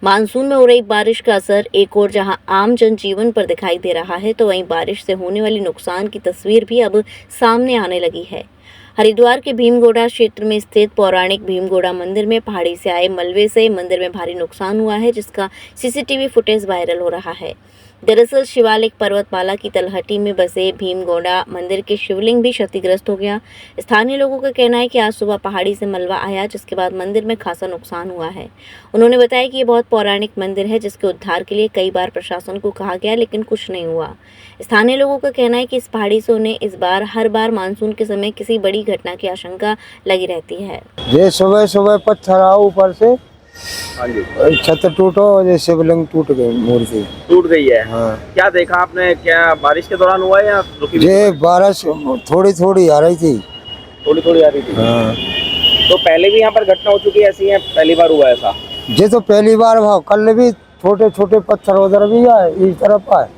Monsoon में हो रही बारिश का असर एक और जहां आम जनजीवन पर दिखाई दे रहा है, तो वहीं बारिश से होने वाली नुकसान की तस्वीर भी अब सामने आने लगी है। हरिद्वार के भीमगोड़ा क्षेत्र में स्थित पौराणिक भीमगोड़ा मंदिर में पहाड़ी से आए मलबे से मंदिर में भारी नुकसान हुआ है, जिसका सीसीटीवी फुटेज वायरल हो रहा है। दरअसल शिवालिक पर्वतमाला की तलहटी में बसे भीमगोड़ा मंदिर के शिवलिंग भी क्षतिग्रस्त हो गया। स्थानीय लोगों का कहना है कि आज सुबह पहाड़ी से मलबा आया, जिसके बाद मंदिर में खासा नुकसान हुआ है। उन्होंने बताया कि ये बहुत पौराणिक मंदिर है, जिसके उद्धार के लिए कई बार प्रशासन को कहा गया, लेकिन कुछ नहीं हुआ। स्थानीय लोगों का कहना है कि इस पहाड़ी से उन्हें इस बार हर बार मानसून के समय किसी बड़ी घटना की आशंका लगी रहती है। ये सुबह सुबह पत्थर आओ ऊपर से, हाँ जी, छत टूटो, ये शिवलिंग टूट गई, मूर्ति टूट गई है। हाँ। क्या देखा आपने? क्या बारिश के दौरान हुआ है या रुकी हुई? ये बारिश थोड़ी थोड़ी आ रही थी। थोड़ी थोड़ी आ रही थी। हाँ। तो पहले भी यहाँ पर घटना हो चुकी है ऐसी, है पहली बार हुआ ऐसा? ये तो पहली बार भाव, कल भी छोटे छोटे पत्थर उधर भी आए, इस तरफ आए,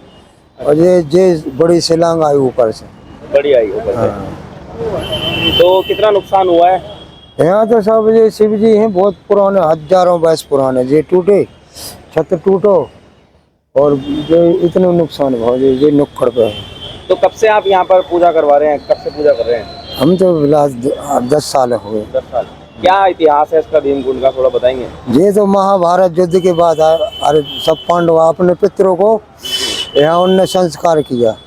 और ये बड़ी शिलांग आई ऊपर से। बड़ी आई ऊपर से। हाँ। तो कितना नुकसान हुआ है? यहाँ तो सब ये शिव जी हैं, बहुत पुराने, हजारों वर्ष पुराने। ये टूटे, छत टूटो, और ये इतने नुकसान भाव, ये नुक्कड़ पे है। तो कब से आप यहाँ पर पूजा करवा रहे हैं? कब से पूजा कर रहे हैं? हम तो 10 साल हो गए। 10 साल। क्या इतिहास है इसका भीमकुंड का, थोड़ा बताएंगे? ये तो महाभारत युद्ध के बाद अरे सब पांडव अपने पितरों को यहाँ उनने संस्कार किया।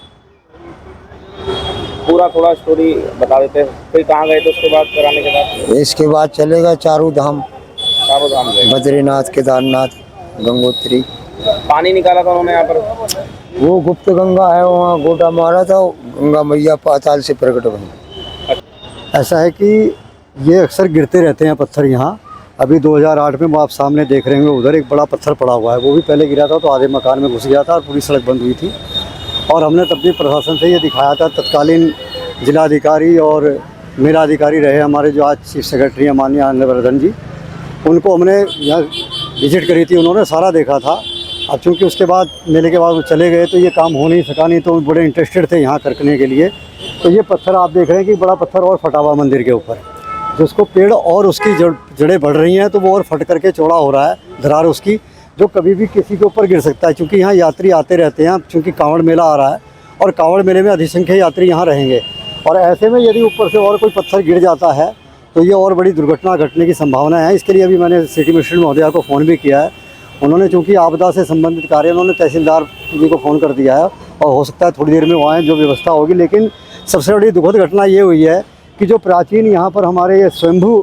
पूरा थोड़ा स्टोरी बता देते हैं। फिर कहाँ गए थे उसके बाद, कराने के बाद? इसके बाद चलेगा चारों धाम, चारों धाम गए। बद्रीनाथ, केदारनाथ, गंगोत्री। पानी निकाला था उन्होंने यहाँ पर? वो गुप्त गंगा है, वहाँ गोटा मारा था, गंगा मैया पाताल से प्रकट बनी। ऐसा है कि ये अक्सर गिरते रहते हैं पत्थर यहाँ। अभी 2008 में वो आप सामने देख रहे होंगे, उधर एक बड़ा पत्थर पड़ा हुआ है, वो भी पहले गिरा था तो आधे मकान में घुस गया था और पूरी सड़क बंद हुई थी। और हमने तब भी प्रशासन से ये दिखाया था, तत्कालीन जिलाधिकारी और मेला अधिकारी रहे हमारे, जो आज चीफ सेक्रेटरी हैं माननीय आनंदवर्धन जी, उनको हमने यहाँ विजिट करी थी, उन्होंने सारा देखा था। अब चूँकि उसके बाद मेले के बाद वो चले गए तो ये काम हो नहीं सका, नहीं तो बड़े इंटरेस्टेड थे यहाँ करने के लिए। तो ये पत्थर आप देख रहे हैं कि बड़ा पत्थर और फटा हुआ मंदिर के ऊपर, जिसको पेड़ और उसकी जड़ें बढ़ रही हैं तो वो और फट करके चौड़ा हो रहा है, दरार उसकी, जो कभी भी किसी के ऊपर गिर सकता है। क्योंकि यहाँ यात्री आते रहते हैं, क्योंकि कांवड़ मेला आ रहा है और कांवड़ मेले में अधिसंख्य यात्री यहाँ रहेंगे, और ऐसे में यदि ऊपर से और कोई पत्थर गिर जाता है तो ये और बड़ी दुर्घटना घटने की संभावना है। इसके लिए अभी मैंने सिटी मजिस्ट्रेट महोदया को फ़ोन भी किया है। उन्होंने चूँकि आपदा से संबंधित कार्य, उन्होंने तहसीलदार जी को फ़ोन कर दिया है और हो सकता है थोड़ी देर में वो आएँ, जो व्यवस्था होगी। लेकिन सबसे बड़ी दुखद घटना ये हुई है कि जो प्राचीन यहाँ पर हमारे ये स्वयंभू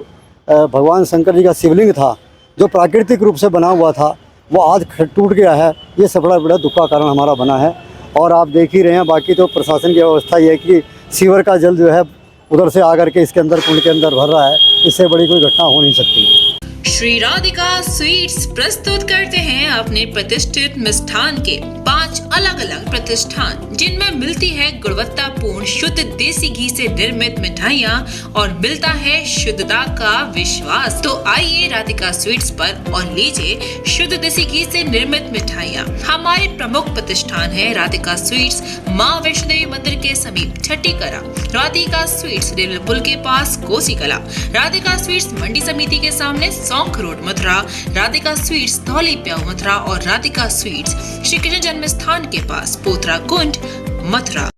भगवान शंकर जी का शिवलिंग था, जो प्राकृतिक रूप से बना हुआ था, वो आज टूट गया है। ये सब बड़ा दुख का कारण हमारा बना है। और आप देख ही रहे हैं, बाकी तो प्रशासन की व्यवस्था ये है कि सीवर का जल जो है उधर से आकर के इसके अंदर, कुंड के अंदर भर रहा है। इससे बड़ी कोई घटना हो नहीं सकती। श्री राधिका स्वीट्स प्रस्तुत करते हैं अपने प्रतिष्ठित मिष्ठान के 5 अलग अलग प्रतिष्ठान, जिनमें मिलती है गुणवत्तापूर्ण शुद्ध देसी घी से निर्मित मिठाइयाँ और मिलता है शुद्धता का विश्वास। तो आइए राधिका स्वीट्स पर और लीजिए शुद्ध देसी घी से निर्मित मिठाइयाँ। हमारे प्रमुख प्रतिष्ठान है राधिका स्वीट्स, माँ वैष्णो देवी मंदिर के समीप छठी कला, राधिका स्वीट्स रेलवे पुल के पास कोसी कला, राधिका स्वीट्स मंडी समिति के सामने सौंख रोड मथुरा, राधिका स्वीट्स धौली प्याऊ मथुरा और राधिका स्वीट्स श्री कृष्ण जन्म स्थान के पास पोथरा कुंड मथुरा।